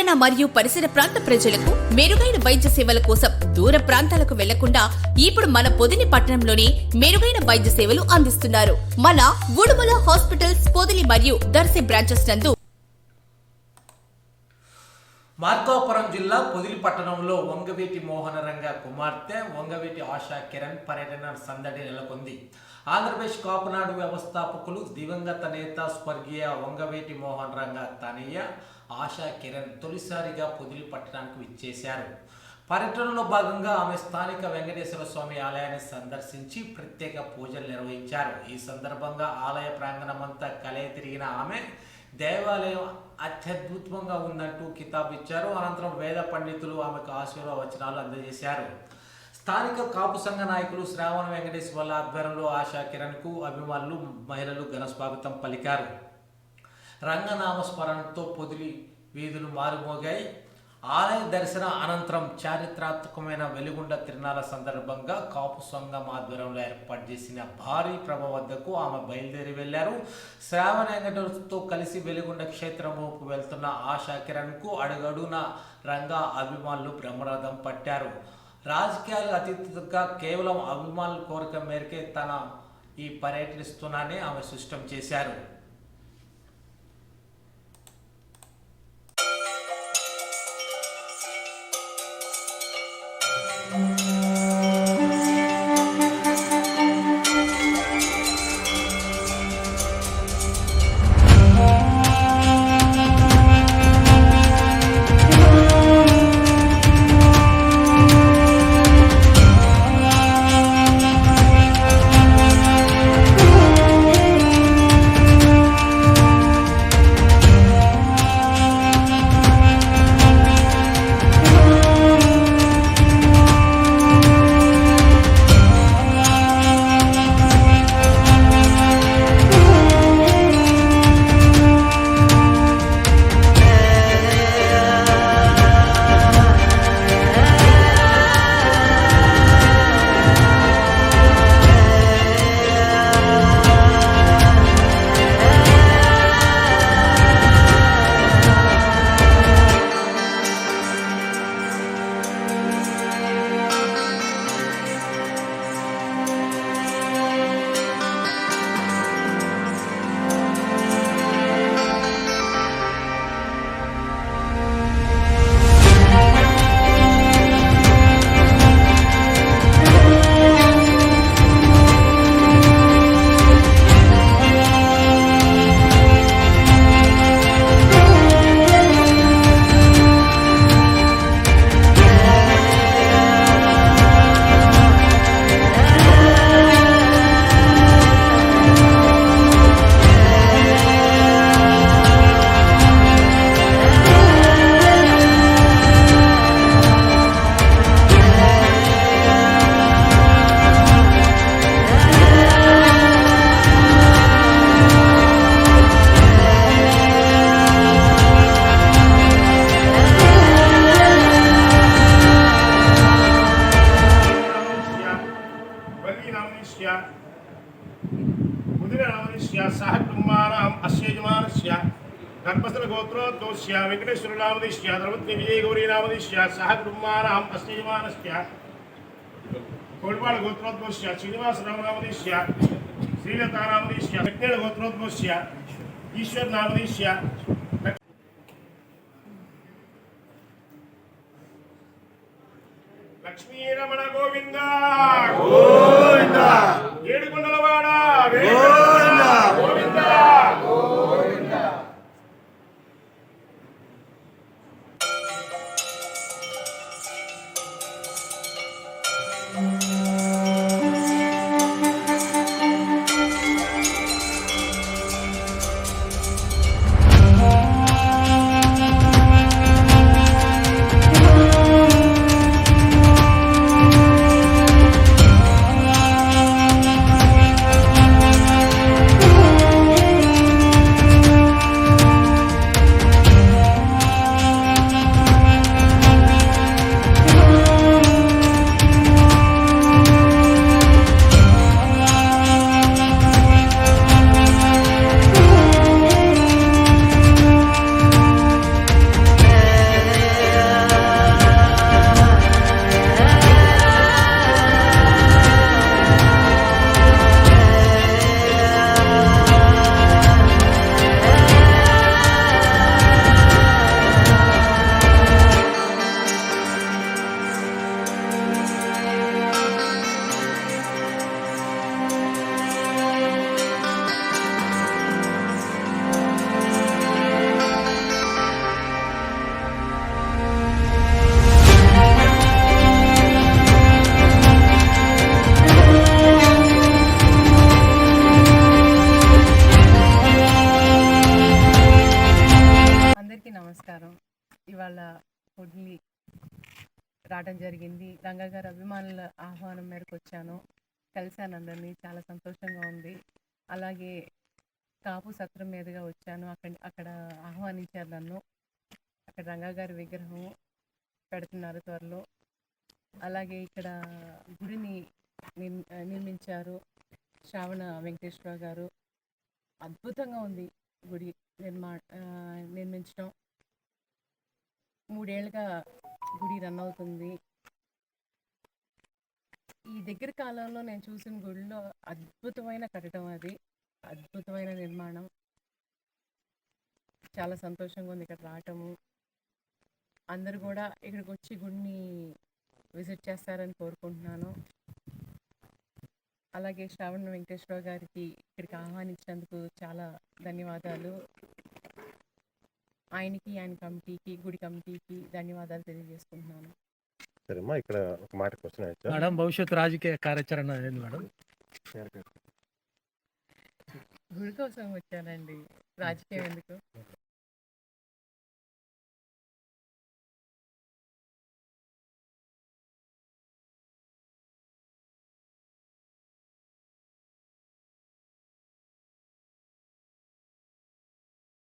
తెలంగాణ మరియు పరిసర ప్రాంత ప్రజలకు మెరుగైన వైద్య సేవల కోసం దూర ప్రాంతాలకు వెళ్లకుండా ఇప్పుడు మన పొదిలి పట్టణంలోనే మెరుగైన వైద్య సేవలు అందిస్తున్నారు. మన ఉడుమల హాస్పిటల్స్ పొదిలి మరియు దర్శి బ్రాంచెస్ నందు మార్కాపురం జిల్లా పొదిలి పట్టణంలో వంగవీటి మోహనరంగ కుమార్తె వంగవీటి ఆశా కిరణ్ పర్యటన సందడి నెలకొంది. ఆంధ్రప్రదేశ్ కాపునాడు వ్యవస్థాపకులు దివంగత నేత స్వర్గీయ వంగవీటి మోహన్ రంగ తనయ్య ఆశా కిరణ్ తొలిసారిగా పొదిలి పట్టణానికి విచ్చేశారు. పర్యటనలో భాగంగా ఆమె స్థానిక వెంకటేశ్వర స్వామి ఆలయాన్ని సందర్శించి ప్రత్యేక పూజలు నిర్వహించారు. ఈ సందర్భంగా ఆలయ ప్రాంగణమంతా కలయ తిరిగిన ఆమె దేవాలయం అత్యద్భుతంగా ఉందంటూ కితాబు ఇచ్చారు. అనంతరం వేద పండితులు ఆమెకు ఆశీర్వచనాలు అందజేశారు. స్థానిక కాపు సంఘ నాయకులు శ్రావణ వెంకటేశ్వర్ల ఆధ్వర్యంలో ఆశా కిరణ్కు అభిమానులు మహిళలు ఘన స్వాగతం పలికారు. రంగనామస్మరణతో పొదిలి వీధులు మారుమోగాయి. ఆలయ దర్శన అనంతరం చారిత్రాత్మకమైన వెలుగుండ తిరునాళ్ల సందర్భంగా కాపు సంఘం ఆధ్వర్యంలో ఏర్పాటు చేసిన భారీ ప్రభ వద్దకు ఆమె బయలుదేరి వెళ్లారు. శ్రావణ వెంకటేశ్వరతో కలిసి వెలుగుండ క్షేత్రముకు వెళ్తున్న ఆశా కిరణ్కు అడుగడున రంగా అభిమానులు బ్రహ్మరథం పట్టారు. రాజకీయాలు అతీతంగా కేవలం అభిమానుల కోరిక మేరకే తన ఈ పర్యటిస్తున్నానని ఆమె స్పష్టం చేశారు. गोत्रोद्घोष्य वेंकटेश्वरनामदिश्य द्रवत्नि विजय गौरीनामदिश्य सह कुटुम्बानाम् अस्य यजमानस्य कोल्पाळ गोत्रोद्घोष्य श्रीनिवासरामनामदिश्य श्रीलतानामदिश्य विघ्नेळ गोत्रोद्घोष्य ईश्वरनामदिश्य लक्ष्मीरमण गोविंद गोविंद ఏడుకొండలవాడ గోవింద గోవింద గోవింద. ఇవాళ పొదిలి రావడం జరిగింది. రంగా గారి అభిమానుల ఆహ్వానం మేరకు వచ్చాను. కలిశాను అందరినీ, చాలా సంతోషంగా ఉంది. అలాగే కాపు సత్రం మీదుగా వచ్చాను. అక్కడ ఆహ్వానించారు నన్ను. అక్కడ రంగా గారి విగ్రహం పెడుతున్నారు త్వరలో. అలాగే ఇక్కడ గుడిని నిర్మించారు శ్రావణ వెంకటేశ్వర గారు. అద్భుతంగా ఉంది గుడి నిర్మించడం. 3 ఏళ్ళుగా గుడి రన్ అవుతుంది. ఈ దగ్గర కాలంలో నేను చూసిన గుడిలో అద్భుతమైన కట్టడం, అది అద్భుతమైన నిర్మాణం. చాలా సంతోషంగా ఉంది ఇక్కడ రావటము. అందరూ కూడా ఇక్కడికి వచ్చి గుడిని విజిట్ చేస్తారని కోరుకుంటున్నాను. అలాగే శ్రావణ వెంకటేశ్వర గారికి ఇక్కడికి ఆహ్వానించినందుకు చాలా ధన్యవాదాలు. ఆయనకి, ఆయన కమిటీకి, గుడి కమిటీకి ధన్యవాదాలు తెలియజేసుకుంటున్నాను. సరేమ్మా, ఇక్కడ ఒక మాట క్వశ్చన్ అయ్యా మేడం, భవిష్యత్ రాజకీయ కార్యాచరణ ఏంది మేడం? గుడి కోసం వచ్చానండి, రాజకీయం ఎందుకు.